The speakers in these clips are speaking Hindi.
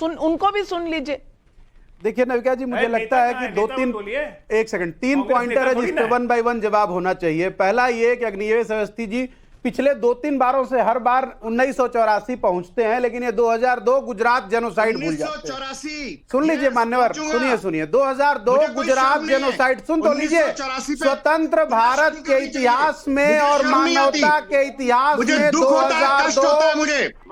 उनको भी सुन लीजिए। देखिए नविका जी, मुझे लगता है कि एक सेकंड 3 पॉइंटर है जिस पे 1 बाय 1 जवाब होना चाहिए। पहला ये कि अग्निवेश अवस्थी जी पिछले 2-3 बारों से हर बार 1984 पहुंचते हैं, लेकिन ये 2002 गुजरात जेनोसाइड भूल जाते हैं। सुन लीजिए मान्यवर, सुनिए 2002 गुजरात जेनोसाइड सुन तो लीजिए। स्वतंत्र भारत के इतिहास में और मानवता के इतिहास में 2002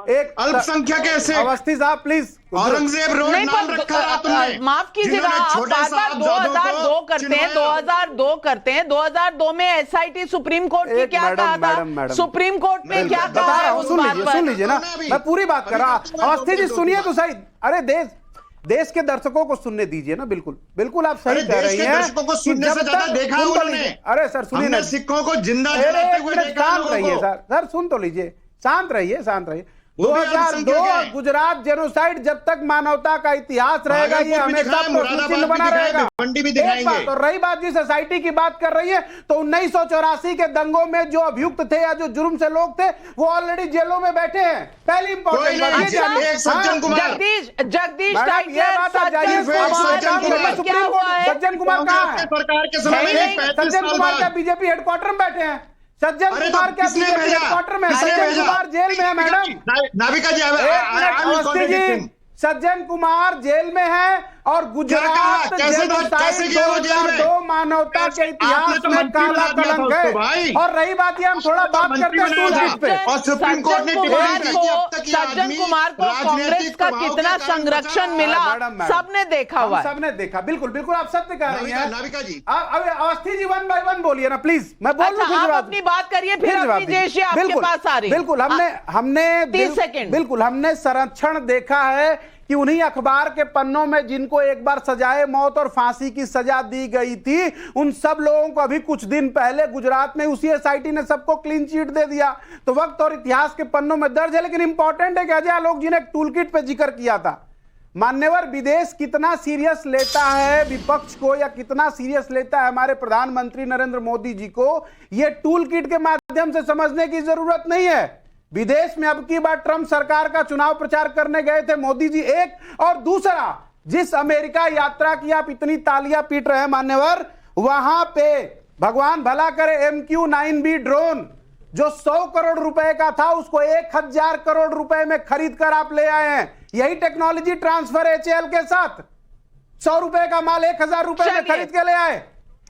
एक अल्पसंख्यक कैसे अवस्थी साहब प्लीज औरंगजेब रोड नाम रखा है तुमने। माफ कीजिएगा, आप बार-बार 2002 करते हैं, 2002 करते हैं। 2002 में एसआईटी सुप्रीम कोर्ट की क्या कहा था? सुप्रीम कोर्ट में क्या कहा है उस बात पर? सुन लीजिए ना, मैं पूरी बात कर रहा हूं। अवस्थी जी सुनिए तो सही। अरे देश के दर्शकों को सुनने दीजिए ना। बिल्कुल बिल्कुल आप सही कह रही हैं। दर्शकों को सुनने से ज्यादा देखा उन्होंने। अरे सर सुनिए ना, सिक्कों को जिंदा जलाते हुए देखा। शांत रहिए सर सुन तो लीजिए। शांत रहिए। 2002 गुजरात जेनोसाइड जब तक मानवता का इतिहास रहेगा ये हमेशा चिन्ह बना रहेगा। एक बात। और रही बात जिस एसआईटी की बात कर रही है, तो 1984 के दंगों में जो अभियुक्त थे या जो जुर्म से लोग थे वो ऑलरेडी जेलों में बैठे हैं। पहली इंपॉर्टेंट बात सज्जन कुमार, जगदीश सज्जन कुमार कहाँ है? सरकार के समय सज्जन कुमार क्या बीजेपी हेडक्वार्टर में बैठे हैं? सज्जन कुमार क्या बीजेपी हेडक्वार्टर में? सज्जन कुमार जेल में है मैडम। नाविका जी, सज्जन कुमार जेल में है और गुजरात जेनोसाइड 2002 मानवता के इतिहास में काला कलंक है। और रही बात ये, हम थोड़ा बात करते हैं टूलकिट पे। और सुप्रीम कोर्ट ने सज्जन कुमार को कांग्रेस का कितना संरक्षण मिला सबने देखा हुआ। सबने देखा। बिल्कुल आप सत्य कह रही हैं नाविका जी। अब अवस्थी जी 1 बाय 1 बोलिए ना प्लीज। मैं बोल रहा हूं, आप अपनी बात करिए, फिर अपनी जैसे आपके पास आ रही। बिल्कुल हमने 30 सेकंड। बिल्कुल हमने संरक्षण देखा है कि उन्हीं अखबार के पन्नों में जिनको एक बार सजाए मौत और फांसी की सजा दी गई थी, उन सब लोगों को अभी कुछ दिन पहले गुजरात में उसी एसआईटी ने सबको क्लीन चिट दे दिया। तो वक्त और इतिहास के पन्नों में दर्ज है। लेकिन इंपॉर्टेंट है कि अजय आलोक जी ने एक टूल किट पे जिक्र किया था। मान्यवर, विदेश कितना सीरियस लेता है विपक्ष को या कितना सीरियस लेता है हमारे प्रधानमंत्री नरेंद्र मोदी जी को, यह टूल किट के माध्यम से समझने की जरूरत नहीं है। विदेश में अब की बार ट्रंप सरकार का चुनाव प्रचार करने गए थे मोदी जी, एक। और दूसरा, जिस अमेरिका यात्रा की आप इतनी तालियां पीट रहे हैं मान्यवर, वहां पे भगवान भला करे MQ-9B ड्रोन जो 100 करोड़ रुपए का था उसको 1000 करोड़ रुपए में खरीद कर आप ले आए हैं। यही टेक्नोलॉजी ट्रांसफर HAL के साथ 100 रुपए का माल 1000 रुपए में खरीद के ले आए।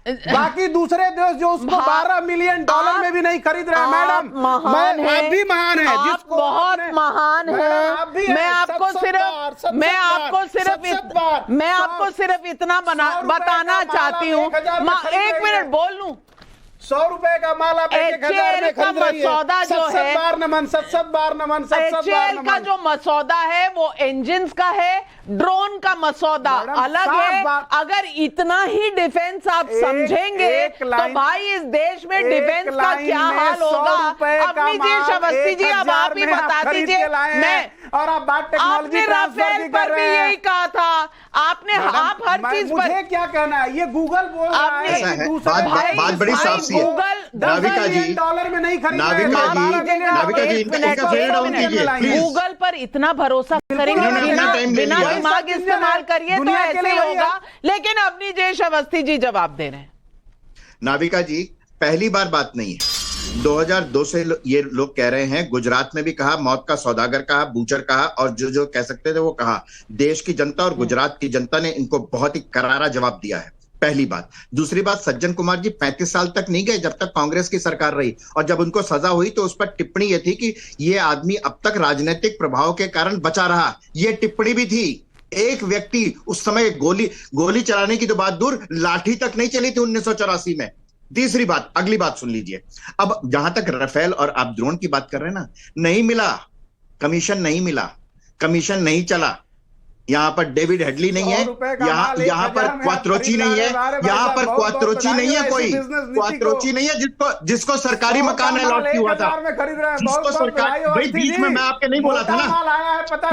बाकी दूसरे देश जो उसको $12 मिलियन में भी नहीं खरीद रहे। मैडम आप भी महान है, जिसको बहुत महान है। मैं आपको सिर्फ इतना बताना चाहती हूँ। 1 मिनट बोल लूं। 100 रुपए का माल आप 1000 में खरीद रही है। मसौदा जो है, HAL का जो मसौदा है वो इंजिन्स का है, ड्रोन का मसौदा अलग है। अगर इतना ही डिफेंस आप समझेंगे तो भाई इस देश में डिफेंस का क्या हाल होगा। अपनी जी अवस्थी जी, अब आप ही बता दीजिए। और आप बात टेक्नोलॉजी राफेल पर भी यही कहा था आपने। आप हर चीज पर मुझे क्या कहना है, ये गूगल बोल रहा है। बात बड़ी साफ सी है। नाविका जी, $10 में नहीं खरीद रहे। गूगल पर इतना भरोसा करेंगे बिना दिमाग इस्तेमाल करिए तो ऐसे ही होगा। लेकिन अपनी जयेश अवस्थी जी जवाब दे रहे हैं। नाविका जी, पहली बार बात नहीं है। 2002 से ये लोग कह रहे हैं। गुजरात में भी कहा, मौत का सौदागर कहा, बूचर कहा, और जो कह सकते थे वो कहा। देश की जनता और गुजरात की जनता ने इनको बहुत ही करारा जवाब दिया है। पहली बात। दूसरी बात, सज्जन कुमार जी 35 साल तक नहीं गए जब तक कांग्रेस की सरकार रही, और जब उनको सजा हुई तो उस पर टिप्पणी ये थी कि ये आदमी अब तक राजनीतिक प्रभाव के कारण बचा रहा। ये टिप्पणी भी थी। एक व्यक्ति उस समय गोली चलाने की तो बात दूर, लाठी तक नहीं चली थी 1984 में। तीसरी बात, अगली बात सुन लीजिए। अब जहां तक राफेल और आप ड्रोन की बात कर रहे हैं ना, नहीं मिला कमीशन, नहीं मिला कमीशन, नहीं चला। यहाँ पर डेविड हेडली नहीं है, यहाँ पर क्वात्रोची नहीं है, यहाँ पर क्वात्रोची नहीं है, कोई क्वात्रोची नहीं है जिसको सरकारी मकान अलॉट हुआ था, जिसको सरकार। भाई बीच में मैं आपके नहीं बोला था ना,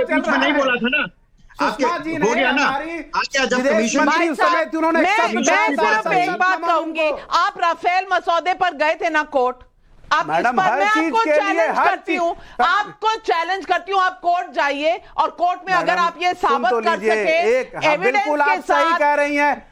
बीच में नहीं बोला था ना आपके, हो गया ना आगे जब कमीशन। मैं सिर्फ एक बात कहूंगी, आप राफेल मसौदे पर गए थे ना कोर्ट, आप इस मैडम, पर हर मैं चीज आपको के लिए चैलेंज हर करती चीज- हूँ, आपको चैलेंज करती हूँ, आप कोर्ट जाइए और कोर्ट में अगर आप ये साबित कर सके हाँ, बिल्कुल आप सही कह रही हैं।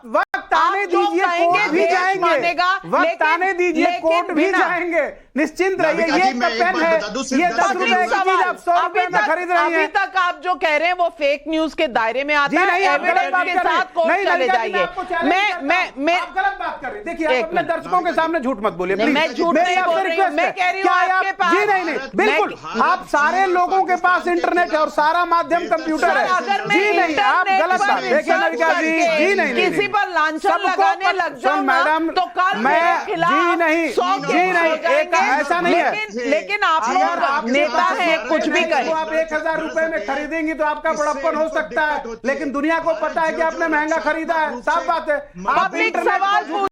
वक्त आने दीजिए, कोर्ट भी जाएंगे, वक्त आने दीजिए, कोर्ट भी जाएंगे, निश्चिंत रहिए। राधिका ये जी, मैं पेन एक बात है, बता दूं, सिर्फ ये 10 10 रुपए की चीज आप 100 रुपए में खरीद रही अभी हैं। तक आप जो कह रहे हैं वो फेक न्यूज के दायरे में आता जी है, नहीं, आप गलत एविडेंस बात के कर रहे हैं। साथ कोर्ट नहीं, चले ललिता जी, जाइए। आपको challenge करता हूं। आप गलत बात कर रहे हैं। देखिए, एक आप अपने मिनट। दर्शकों के सामने झूठ मत बोलिए, नहीं, प्लीज। मैं झूठ मेरी नहीं आपसे बोल रही हूं, request मैं है। कह रही हूं क्या आपके आप- पास- जी नहीं, बिल्कुल, आप सारे लोगों के पास इंटरनेट है और सारा माध्यम कंप्यूटर है। अगर मैं जी नहीं, आप इंटरनेट गलत पर बात देखिए रिसर्च नविका जी, करके जी नहीं, किसी पर लांछन सबको लगाने पता- लग सुन जाऊं ना, मैडम, तो कल मैं मेरे खिलाफ जी नहीं, 100 जी केस नहीं, हो एक जाएंगे। ऐसा नहीं है। लेकिन आप अगर लोग आपके नेता पास है, कुछ भी इंटरनेट कहें। को आप 1000 रुपए में खरीदेंगी तो आपका बड़प्पन हो सकता है, लेकिन दुनिया को पता है कि आपने महंगा खरीदा है। साफ बात है। आप पब्लिक इंटरनेट सवाल को-